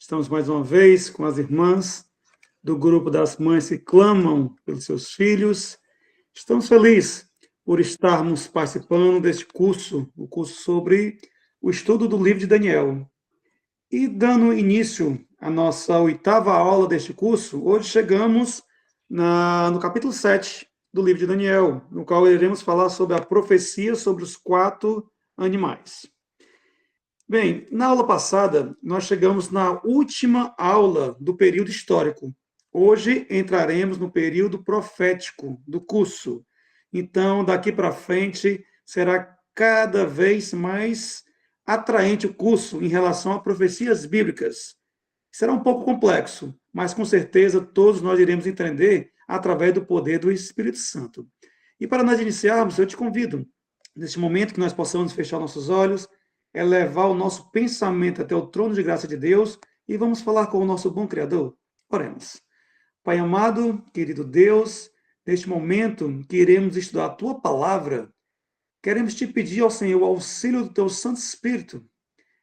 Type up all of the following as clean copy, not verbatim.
Estamos mais uma vez com as irmãs do grupo das mães que clamam pelos seus filhos. Estamos felizes por estarmos participando deste curso, o curso sobre o estudo do livro de Daniel. E dando início à nossa oitava aula deste curso, hoje chegamos no capítulo 7 do livro de Daniel, no qual iremos falar sobre a profecia sobre os 4 animais. Bem, na aula passada, nós chegamos na última aula do período histórico. Hoje entraremos no período profético do curso. Então, daqui para frente, será cada vez mais atraente o curso em relação a profecias bíblicas. Será um pouco complexo, mas com certeza todos nós iremos entender através do poder do Espírito Santo. E para nós iniciarmos, eu te convido, neste momento que nós possamos fechar nossos olhos, levar o nosso pensamento até o trono de graça de Deus e vamos falar com o nosso bom Criador. Oremos. Pai amado, querido Deus, neste momento que iremos estudar a Tua Palavra, queremos te pedir ao Senhor o auxílio do Teu Santo Espírito.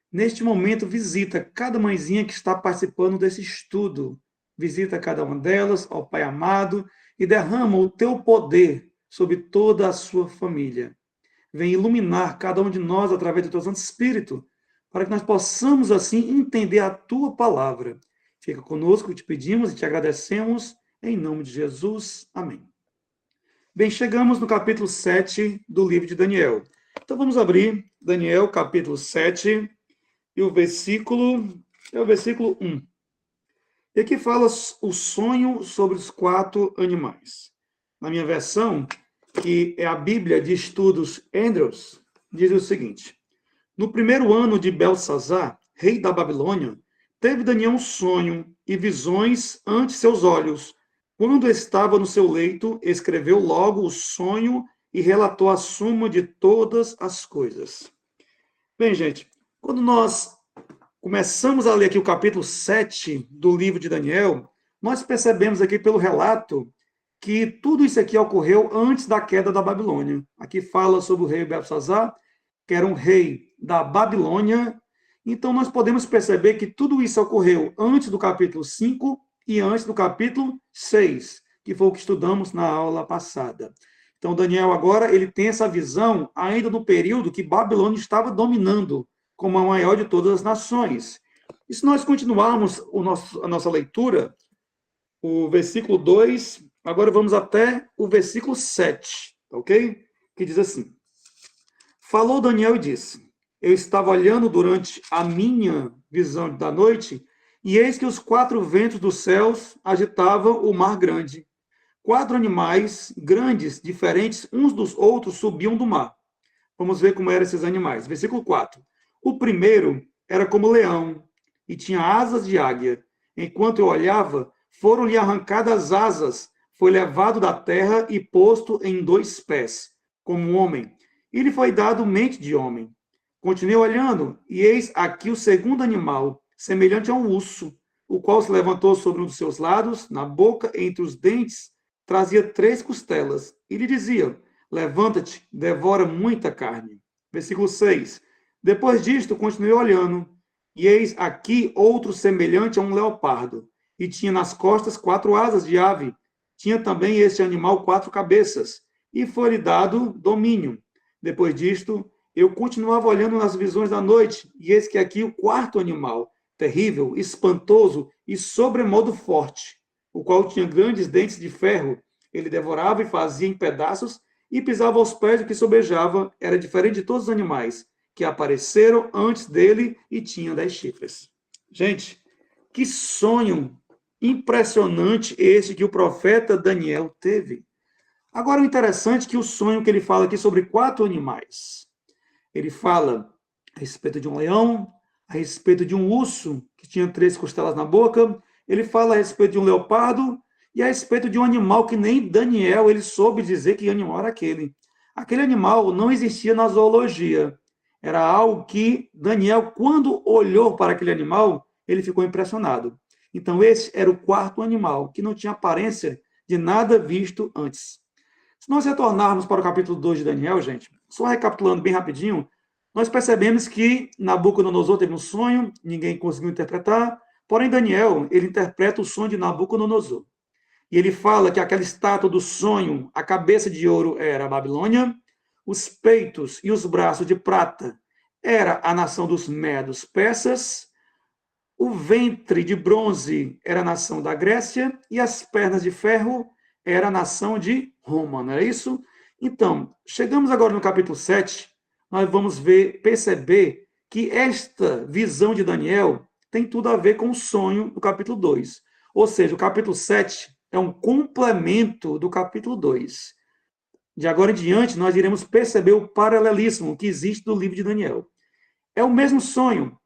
Neste momento, visita cada mãezinha que está participando desse estudo. Visita cada uma delas, ó Pai amado, e derrama o Teu poder sobre toda a sua família. Vem iluminar cada um de nós através do Teu Santo Espírito, para que nós possamos, assim, entender a Tua Palavra. Fica conosco, te pedimos e te agradecemos, em nome de Jesus. Amém. Bem, chegamos no capítulo 7 do livro de Daniel. Então, vamos abrir Daniel, capítulo 7, e o versículo 1. E aqui fala o sonho sobre os 4 animais. Na minha versão, que é a Bíblia de Estudos Andrews, diz o seguinte: no primeiro ano de Belsazar, rei da Babilônia, teve Daniel um sonho e visões ante seus olhos. Quando estava no seu leito, escreveu logo o sonho e relatou a suma de todas as coisas. Bem, gente, quando nós começamos a ler aqui o capítulo 7 do livro de Daniel, nós percebemos aqui pelo relato que tudo isso aqui ocorreu antes da queda da Babilônia. Aqui fala sobre o rei Belsazar, que era um rei da Babilônia. Então, nós podemos perceber que tudo isso ocorreu antes do capítulo 5 e antes do capítulo 6, que foi o que estudamos na aula passada. Então, Daniel agora ele tem essa visão ainda no período que Babilônia estava dominando como a maior de todas as nações. E se nós continuarmos a nossa leitura, o versículo 2... Agora vamos até o versículo 7, ok? Que diz assim: falou Daniel e disse: eu estava olhando durante a minha visão da noite, e eis que os 4 ventos dos céus agitavam o mar grande. 4 animais grandes, diferentes uns dos outros, subiam do mar. Vamos ver como eram esses animais. Versículo 4. O primeiro era como leão, e tinha asas de águia. Enquanto eu olhava, foram-lhe arrancadas as asas, foi levado da terra e posto em 2 pés, como um homem. E lhe foi dado mente de homem. Continuei olhando, e eis aqui o segundo animal, semelhante a um urso, o qual se levantou sobre um dos seus lados, na boca, entre os dentes, trazia 3 costelas, e lhe dizia: levanta-te, devora muita carne. Versículo 6. Depois disto, continuei olhando, e eis aqui outro semelhante a um leopardo, e tinha nas costas 4 asas de ave. Tinha também este animal 4 cabeças, e foi-lhe dado domínio. Depois disto, eu continuava olhando nas visões da noite, e eis que aqui o 4º animal, terrível, espantoso e sobremodo forte, o qual tinha grandes dentes de ferro. Ele devorava e fazia em pedaços, e pisava aos pés do que sobejava. Era diferente de todos os animais que apareceram antes dele, e tinha 10 chifres. Gente, que sonho impressionante esse que o profeta Daniel teve. Agora, o interessante é que o sonho que ele fala aqui sobre 4 animais. Ele fala a respeito de um leão, a respeito de um urso, que tinha 3 costelas na boca. Ele fala a respeito de um leopardo e a respeito de um animal que nem Daniel ele soube dizer que animal era aquele. Aquele animal não existia na zoologia. Era algo que Daniel, quando olhou para aquele animal, ele ficou impressionado. Então, esse era o 4º animal, que não tinha aparência de nada visto antes. Se nós retornarmos para o capítulo 2 de Daniel, gente, só recapitulando bem rapidinho, nós percebemos que Nabucodonosor teve um sonho, ninguém conseguiu interpretar. Porém, Daniel, ele interpreta o sonho de Nabucodonosor. E ele fala que aquela estátua do sonho, a cabeça de ouro era a Babilônia, os peitos e os braços de prata era a nação dos medos persas, o ventre de bronze era a nação da Grécia e as pernas de ferro era a nação de Roma, não é isso? Então, chegamos agora no capítulo 7, nós vamos perceber que esta visão de Daniel tem tudo a ver com o sonho do capítulo 2. Ou seja, o capítulo 7 é um complemento do capítulo 2. De agora em diante, nós iremos perceber o paralelismo que existe do livro de Daniel. É o mesmo sonho,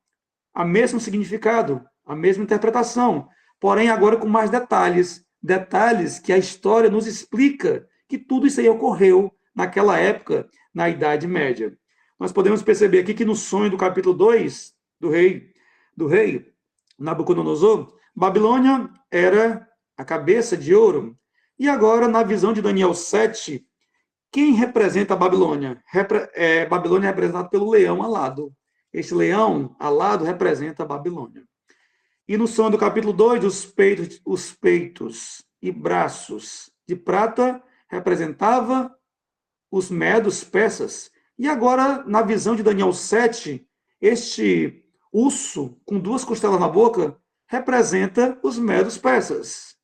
o mesmo significado, a mesma interpretação, porém agora com mais detalhes, detalhes que a história nos explica que tudo isso aí ocorreu naquela época, na Idade Média. Nós podemos perceber aqui que no sonho do capítulo 2 do rei Nabucodonosor, Babilônia era a cabeça de ouro. E agora, na visão de Daniel 7, quem representa a Babilônia? Babilônia é representada pelo leão alado. Este leão alado representa a Babilônia. E no sonho do capítulo 2, os peitos e braços de prata representava os medos persas. E agora, na visão de Daniel 7, este urso com 2 costelas na boca representa os medos persas.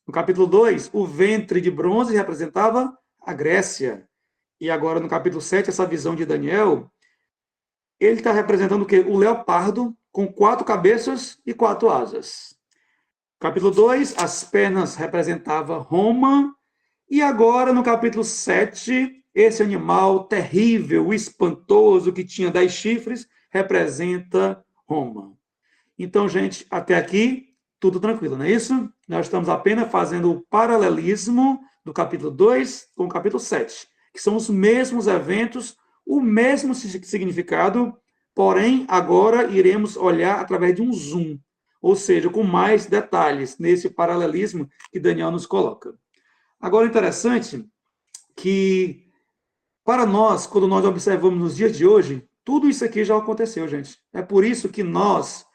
No capítulo 2, o ventre de bronze representava a Grécia. E agora, no capítulo 7, essa visão de Daniel, ele está representando o quê? O leopardo com 4 cabeças e 4 asas. Capítulo 2, as pernas representavam Roma. E agora, no capítulo 7, esse animal terrível, espantoso, que tinha 10 chifres, representa Roma. Então, gente, até aqui, tudo tranquilo, não é isso? Nós estamos apenas fazendo o paralelismo do capítulo 2 com o capítulo 7, que são os mesmos eventos, o mesmo significado, porém, agora iremos olhar através de um zoom, ou seja, com mais detalhes nesse paralelismo que Daniel nos coloca. Agora, interessante que, para nós, quando nós observamos nos dias de hoje, tudo isso aqui já aconteceu, gente. É por isso que nós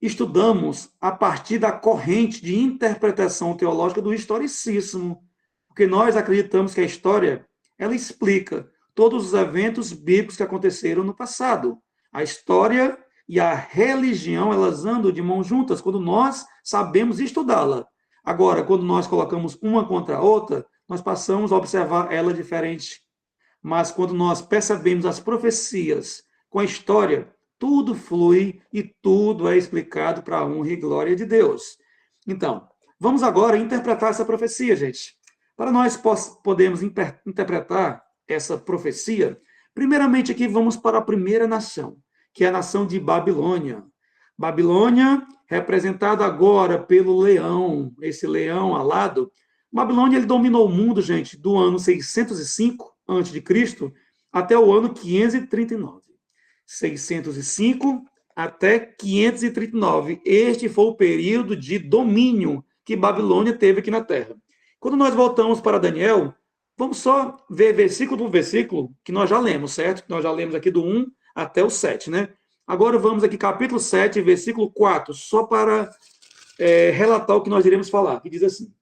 estudamos a partir da corrente de interpretação teológica do historicismo, porque nós acreditamos que a história, ela explica todos os eventos bíblicos que aconteceram no passado. A história e a religião, elas andam de mãos juntas quando nós sabemos estudá-la. Agora, quando nós colocamos uma contra a outra, nós passamos a observar ela diferente. Mas quando nós percebemos as profecias com a história, tudo flui e tudo é explicado para a honra e glória de Deus. Então, vamos agora interpretar essa profecia, gente. Para nós podermos interpretar essa profecia, primeiramente aqui vamos para a primeira nação, que é a nação de Babilônia. Babilônia, representada agora pelo leão, esse leão alado. Babilônia, ele dominou o mundo, gente, do ano 605 a.C. até o ano 539. 605 até 539. Este foi o período de domínio que Babilônia teve aqui na Terra. Quando nós voltamos para Daniel, vamos só ver versículo por versículo, que nós já lemos, certo? Nós já lemos aqui do 1 até o 7, né? Agora vamos aqui, capítulo 7, versículo 4, só para relatar o que nós iremos falar, que diz assim: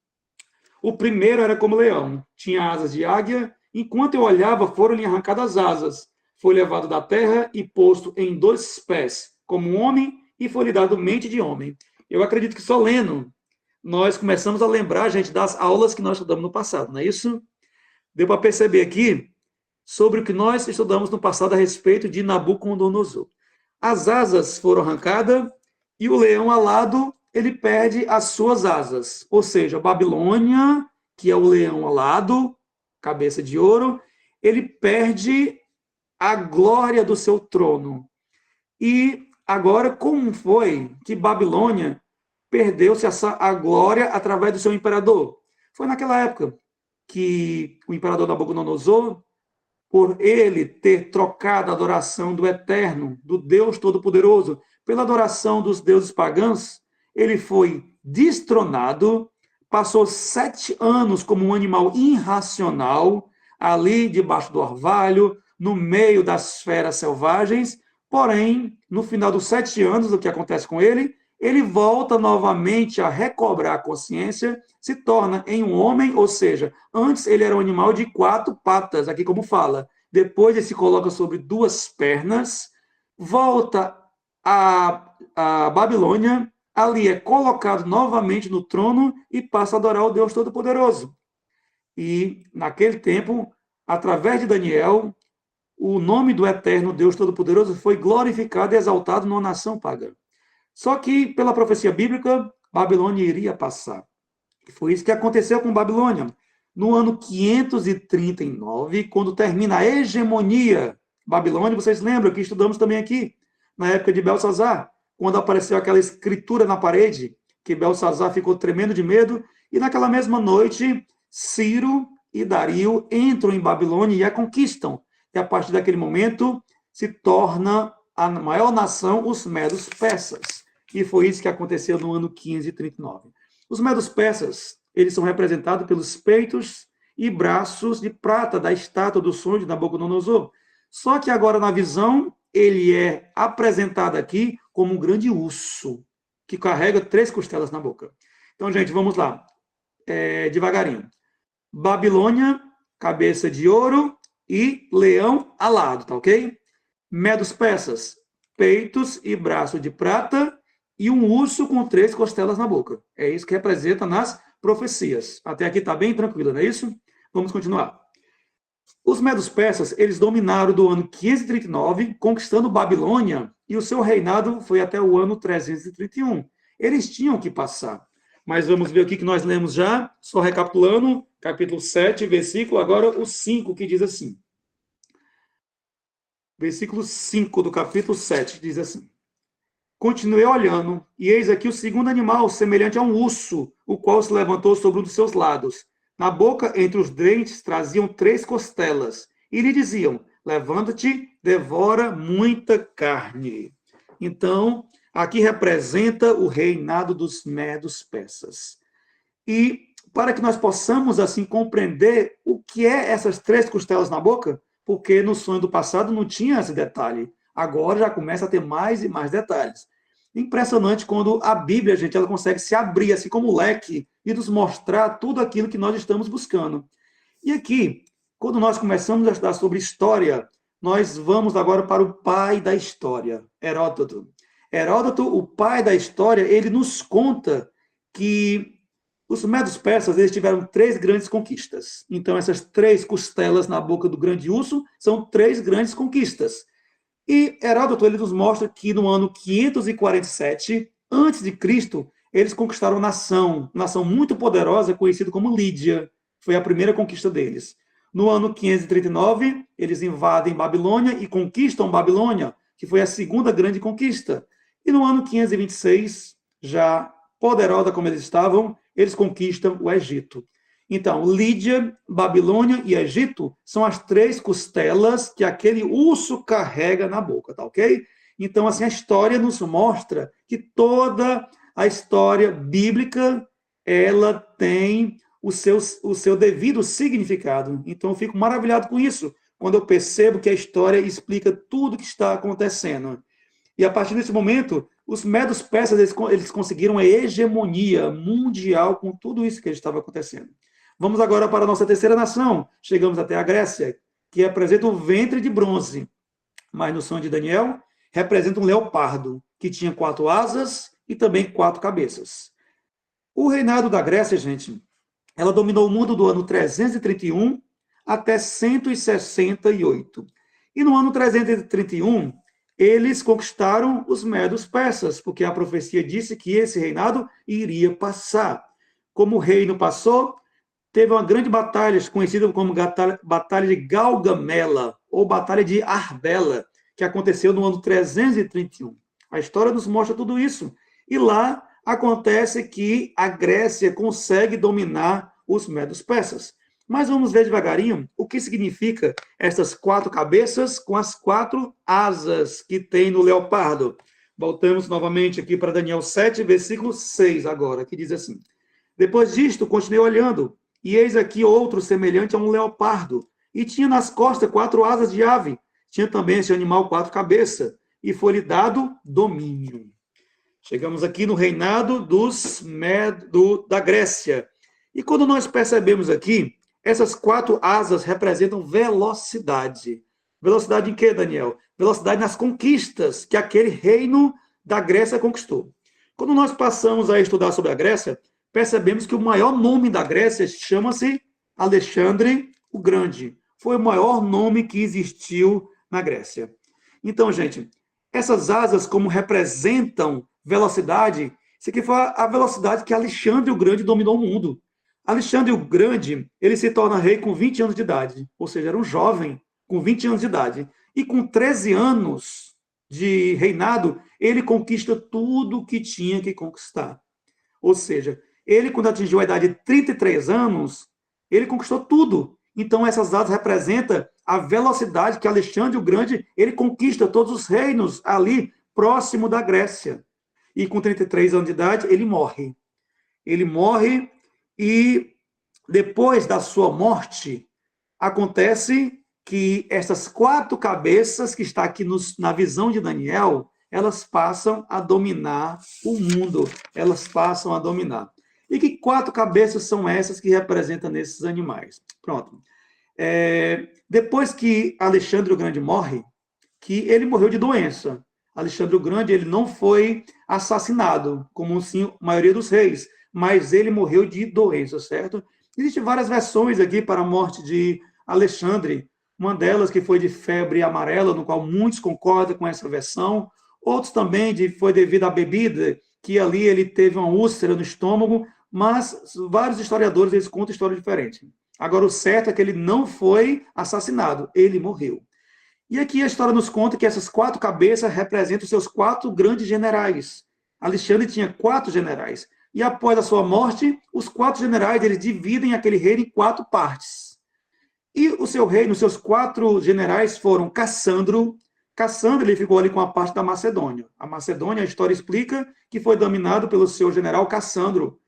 o primeiro era como leão, tinha asas de águia, enquanto eu olhava, foram-lhe arrancadas as asas, foi levado da terra e posto em 2 pés, como um homem, e foi-lhe dado mente de homem. Eu acredito que só lendo, nós começamos a lembrar, gente, das aulas que nós estudamos no passado, não é isso? Deu para perceber aqui sobre o que nós estudamos no passado a respeito de Nabucodonosor. As asas foram arrancadas e o leão alado, ele perde as suas asas. Ou seja, Babilônia, que é o leão alado, cabeça de ouro, ele perde a glória do seu trono. E agora, como foi que Babilônia perdeu-se a glória através do seu imperador? Foi naquela época que o imperador Nabucodonosor, por ele ter trocado a adoração do Eterno, do Deus Todo-Poderoso, pela adoração dos deuses pagãos, ele foi destronado, passou 7 anos como um animal irracional, ali debaixo do orvalho, no meio das feras selvagens, porém, no final dos 7 anos, o que acontece com ele? ele volta novamente a recobrar a consciência, se torna em um homem, ou seja, antes ele era um animal de 4 patas, aqui como fala. Depois ele se coloca sobre 2 pernas, volta a Babilônia, ali é colocado novamente no trono e passa a adorar o Deus Todo-Poderoso. E, naquele tempo, através de Daniel, o nome do eterno Deus Todo-Poderoso foi glorificado e exaltado numa nação pagã. Só que, pela profecia bíblica, Babilônia iria passar. E foi isso que aconteceu com Babilônia. No ano 539, quando termina a hegemonia Babilônia, vocês lembram que estudamos também aqui, na época de Belsazar, quando apareceu aquela escritura na parede, que Belsazar ficou tremendo de medo, e naquela mesma noite, Ciro e Dario entram em Babilônia e a conquistam. E a partir daquele momento, se torna a maior nação, os medos persas. E foi isso que aconteceu no ano 539. Os medos persas, eles são representados pelos peitos e braços de prata da estátua do sonho de Nabucodonosor. Só que agora, na visão, ele é apresentado aqui como um grande urso, que carrega 3 costelas na boca. Então, gente, vamos lá. Devagarinho. Babilônia, cabeça de ouro e leão alado, tá ok? Medos persas, peitos e braço de prata e um urso com 3 costelas na boca. É isso que representa nas profecias. Até aqui está bem tranquilo, não é isso? Vamos continuar. Os medos persas, eles dominaram do ano 539, conquistando Babilônia, e o seu reinado foi até o ano 331. Eles tinham que passar. Mas vamos ver o que nós lemos já, só recapitulando, capítulo 7, versículo, agora o 5, que diz assim. Versículo 5 do capítulo 7, diz assim. Continuei olhando, e eis aqui o segundo animal, semelhante a um urso, o qual se levantou sobre um dos seus lados. Na boca, entre os dentes, traziam 3 costelas, e lhe diziam, levanta-te, devora muita carne. Então, aqui representa o reinado dos medos persas. E para que nós possamos, assim, compreender o que é essas 3 costelas na boca, porque no sonho do passado não tinha esse detalhe. Agora já começa a ter mais e mais detalhes. Impressionante quando a Bíblia, gente, ela consegue se abrir, assim como o leque, e nos mostrar tudo aquilo que nós estamos buscando. E aqui, quando nós começamos a estudar sobre história, nós vamos agora para o pai da história, Heródoto. Heródoto, o pai da história, ele nos conta que os medos persas, eles tiveram 3 grandes conquistas. Então, essas 3 costelas na boca do grande urso são 3 grandes conquistas. E Heródoto, ele nos mostra que no ano 547, antes de Cristo, eles conquistaram uma nação muito poderosa, conhecida como Lídia. Foi a primeira conquista deles. No ano 539, eles invadem Babilônia e conquistam Babilônia, que foi a segunda grande conquista. E no ano 526, já poderosa como eles estavam, eles conquistam o Egito. Então, Lídia, Babilônia e Egito são as 3 costelas que aquele urso carrega na boca, tá ok? Então, assim, a história nos mostra que toda a história bíblica, ela tem o seu devido significado. Então, eu fico maravilhado com isso, quando eu percebo que a história explica tudo o que está acontecendo. E a partir desse momento, os medos persas, eles conseguiram a hegemonia mundial com tudo isso que estava acontecendo. Vamos agora para a nossa terceira nação. Chegamos até a Grécia, que representa o ventre de bronze. Mas no sonho de Daniel, representa um leopardo, que tinha 4 asas e também 4 cabeças. O reinado da Grécia, gente, ela dominou o mundo do ano 331 até 168. E no ano 331, eles conquistaram os medos persas, porque a profecia disse que esse reinado iria passar. Como o reino passou, teve uma grande batalha, conhecida como Batalha de Gaugamela, ou Batalha de Arbela, que aconteceu no ano 331. A história nos mostra tudo isso. E lá acontece que a Grécia consegue dominar os medos persas. Mas vamos ver devagarinho o que significa essas 4 cabeças com as 4 asas que tem no leopardo. Voltamos novamente aqui para Daniel 7, versículo 6 agora, que diz assim. Depois disto, continuei olhando, e eis aqui outro semelhante a um leopardo, e tinha nas costas 4 asas de ave. Tinha também esse animal 4 cabeças, e foi-lhe dado domínio. Chegamos aqui no reinado da Grécia. E quando nós percebemos aqui, essas 4 asas representam velocidade. Velocidade em quê, Daniel? Velocidade nas conquistas que aquele reino da Grécia conquistou. Quando nós passamos a estudar sobre a Grécia, percebemos que o maior nome da Grécia chama-se Alexandre o Grande. Foi o maior nome que existiu na Grécia. Então, gente, essas asas, como representam velocidade, isso aqui foi a velocidade que Alexandre o Grande dominou o mundo. Alexandre o Grande, ele se torna rei com 20 anos de idade, ou seja, era um jovem com 20 anos de idade. E com 13 anos de reinado, ele conquista tudo que tinha que conquistar. Ou seja, ele, quando atingiu a idade de 33 anos, ele conquistou tudo. Então, essas asas representam a velocidade que Alexandre o Grande, ele conquista todos os reinos ali, próximo da Grécia. E com 33 anos de idade, ele morre. Ele morre e, depois da sua morte, acontece que essas 4 cabeças que está aqui na visão de Daniel, elas passam a dominar o mundo. Elas passam a dominar. E que 4 cabeças são essas que representam nesses animais? Pronto. Depois que Alexandre o Grande morre, que ele morreu de doença. Alexandre o Grande, ele não foi assassinado, como sim a maioria dos reis, mas ele morreu de doença, certo? Existem várias versões aqui para a morte de Alexandre. Uma delas que foi de febre amarela, no qual muitos concordam com essa versão. Outros também foi devido à bebida, que ali ele teve uma úlcera no estômago, mas vários historiadores eles contam história diferente. Agora, o certo é que ele não foi assassinado, ele morreu. E aqui a história nos conta que essas 4 cabeças representam os seus 4 grandes generais. Alexandre tinha 4 generais. E após a sua morte, os 4 generais eles dividem aquele reino em 4 partes. E o seu reino, os seus 4 generais foram Cassandro. Cassandro ele ficou ali com a parte da Macedônia. A Macedônia, a história explica que foi dominado pelo seu general Cassandro.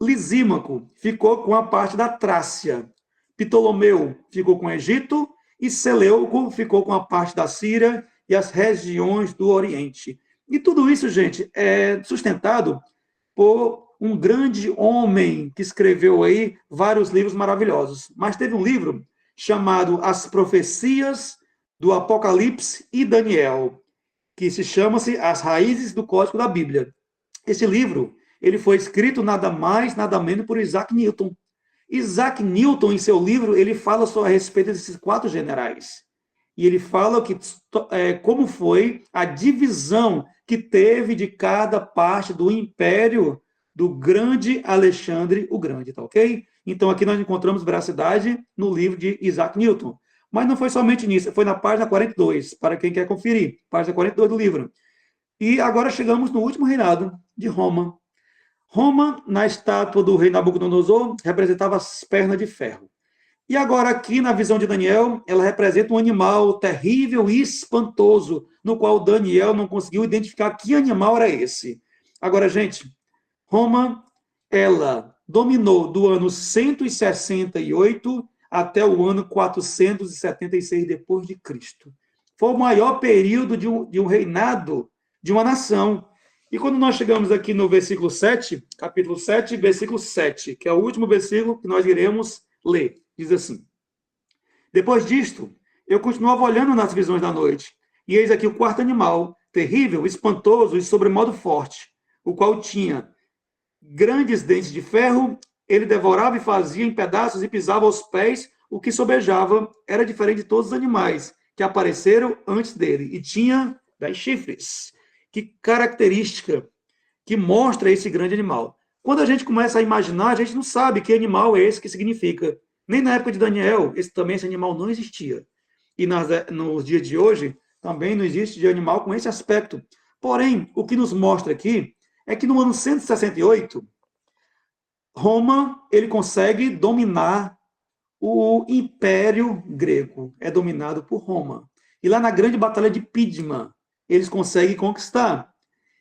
Lisímaco ficou com a parte da Trácia. Ptolomeu ficou com o Egito e Seleuco ficou com a parte da Síria e as regiões do Oriente. E tudo isso, gente, é sustentado por um grande homem que escreveu aí vários livros maravilhosos. Mas teve um livro chamado As Profecias do Apocalipse e Daniel, que se chama-se As Raízes do Código da Bíblia. Esse livro, ele foi escrito nada mais, nada menos por Isaac Newton. Isaac Newton, em seu livro, ele fala só a respeito desses 4 generais. E ele fala como foi a divisão que teve de cada parte do império do grande Alexandre o Grande, tá ok? Então, aqui nós encontramos veracidade no livro de Isaac Newton. Mas não foi somente nisso, foi na página 42, para quem quer conferir, página 42 do livro. E agora chegamos no último reinado de Roma. Roma, na estátua do rei Nabucodonosor, representava as pernas de ferro. E agora, aqui na visão de Daniel, ela representa um animal terrível e espantoso, no qual Daniel não conseguiu identificar que animal era esse. Agora, gente, Roma, ela dominou do ano 168 até o ano 476 depois de Cristo. Foi o maior período de um reinado de uma nação. E quando nós chegamos aqui no versículo 7, capítulo 7, versículo 7, que é o último versículo que nós iremos ler, diz assim: Depois disto, eu continuava olhando nas visões da noite, e eis aqui o 4º animal, terrível, espantoso e sobremodo forte, o qual tinha grandes dentes de ferro, ele devorava e fazia em pedaços e pisava aos pés o que sobejava, era diferente de todos os animais que apareceram antes dele, e tinha 10 chifres. Que característica que mostra esse grande animal. Quando a gente começa a imaginar, a gente não sabe que animal é esse que significa. Nem na época de Daniel, esse animal não existia. E nos dias de hoje, também não existe de animal com esse aspecto. Porém, o que nos mostra aqui é que no ano 168, Roma ele consegue dominar o Império Grego. É dominado por Roma. E lá na grande batalha de Pídima, eles conseguem conquistar.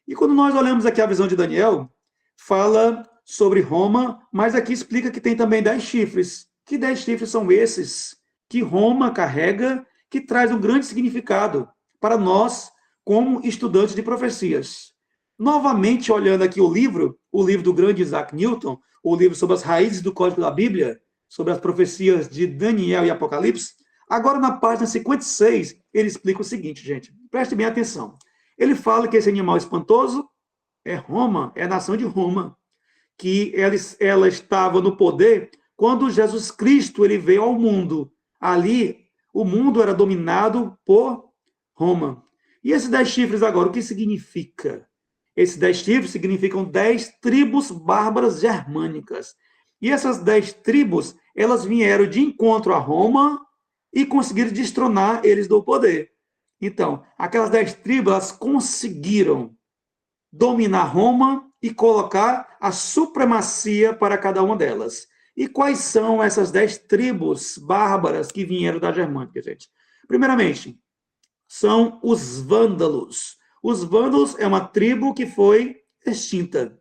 E quando nós olhamos aqui a visão de Daniel, fala sobre Roma, mas aqui explica que tem também 10 chifres. Que 10 chifres são esses que Roma carrega, que traz um grande significado para nós, como estudantes de profecias? novamente olhando aqui o livro do grande Isaac Newton, o livro sobre as raízes do Código da Bíblia, sobre as profecias de Daniel e Apocalipse, agora na página 56, ele explica o seguinte, gente, preste bem atenção. Ele fala que esse animal espantoso é Roma, é a nação de Roma, que ela estava no poder quando Jesus Cristo ele veio ao mundo. Ali, o mundo era dominado por Roma. E esses 10 chifres agora, o que significa? Esses 10 chifres significam 10 tribos bárbaras germânicas. E essas 10 tribos, elas vieram de encontro a Roma e conseguiram destronar eles do poder. Então, aquelas 10 tribos, elas conseguiram dominar Roma e colocar a supremacia para cada uma delas. E quais são essas 10 tribos bárbaras que vieram da Germânica, gente? Primeiramente, são os vândalos. Os vândalos é uma tribo que foi extinta.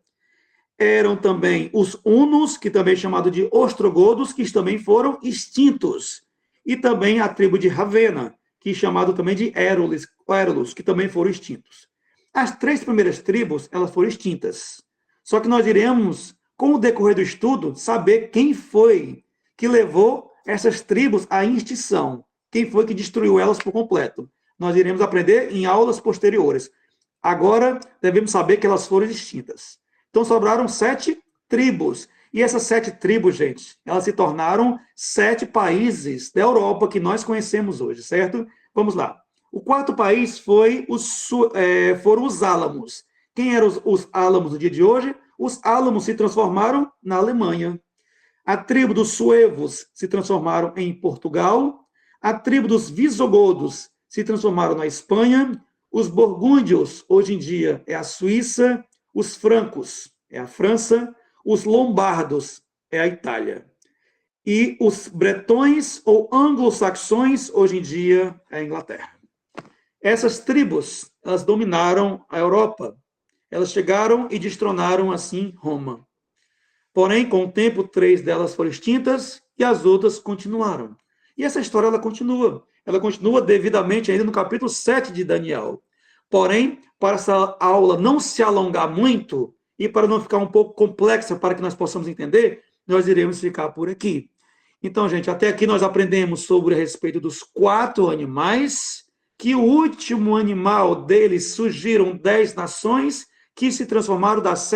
Eram também os hunos, que também é chamado de ostrogodos, que também foram extintos. E também a tribo de Ravenna, que é chamado também de Érulos, que também foram extintos. As 3 primeiras tribos, elas foram extintas. Só que nós iremos, com o decorrer do estudo, saber quem foi que levou essas tribos à extinção. Quem foi que destruiu elas por completo. Nós iremos aprender em aulas posteriores. Agora, devemos saber que elas foram extintas. Então, sobraram 7 tribos. E essas 7 tribos, gente, elas se tornaram 7 países da Europa que nós conhecemos hoje, certo? Vamos lá. O 4º país foram os álamos. Quem eram os álamos no dia de hoje? Os álamos se transformaram na Alemanha. A tribo dos suevos se transformaram em Portugal. A tribo dos visigodos se transformaram na Espanha. Os burgúndios, hoje em dia, é a Suíça. Os francos é a França. Os lombardos é a Itália. E os bretões ou anglo-saxões, hoje em dia, é a Inglaterra. Essas tribos, elas dominaram a Europa. Elas chegaram e destronaram, assim, Roma. Porém, com o tempo, 3 delas foram extintas e as outras continuaram. E essa história, ela continua. Ela continua devidamente ainda no capítulo 7 de Daniel. Porém, para essa aula não se alongar muito e para não ficar um pouco complexa para que nós possamos entender, nós iremos ficar por aqui. Então, gente, até aqui nós aprendemos sobre a respeito dos 4 animais, que o último animal deles surgiram 10 nações que se transformaram das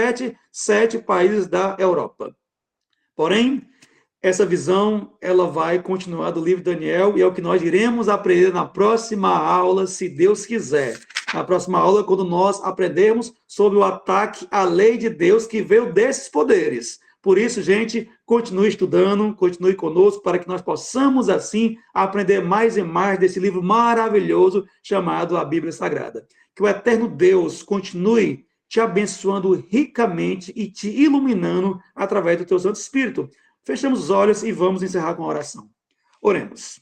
7 países da Europa. Porém, essa visão ela vai continuar do livro de Daniel e é o que nós iremos aprender na próxima aula, se Deus quiser. Na próxima aula, quando nós aprendermos sobre o ataque à lei de Deus que veio desses poderes. Por isso, gente, continue estudando, continue conosco, para que nós possamos, assim, aprender mais e mais desse livro maravilhoso chamado a Bíblia Sagrada. Que o eterno Deus continue te abençoando ricamente e te iluminando através do teu Santo Espírito. Fechamos os olhos e vamos encerrar com a oração. Oremos.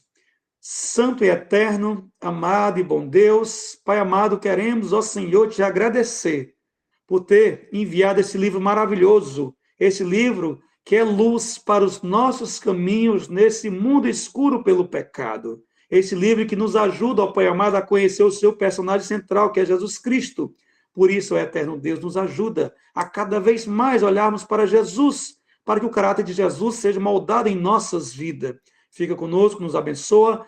Santo e eterno, amado e bom Deus, Pai amado, queremos, ó Senhor, te agradecer por ter enviado esse livro maravilhoso, esse livro que é luz para os nossos caminhos nesse mundo escuro pelo pecado. Esse livro que nos ajuda, ó Pai amado, a conhecer o seu personagem central, que é Jesus Cristo. Por isso, ó eterno Deus, nos ajuda a cada vez mais olharmos para Jesus, para que o caráter de Jesus seja moldado em nossas vidas. Fica conosco, nos abençoa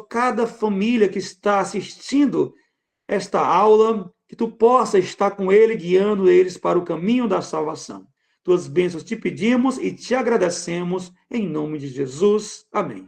cada família que está assistindo esta aula, que tu possa estar com ele, guiando eles para o caminho da salvação. Tuas bênçãos te pedimos e te agradecemos, em nome de Jesus. Amém.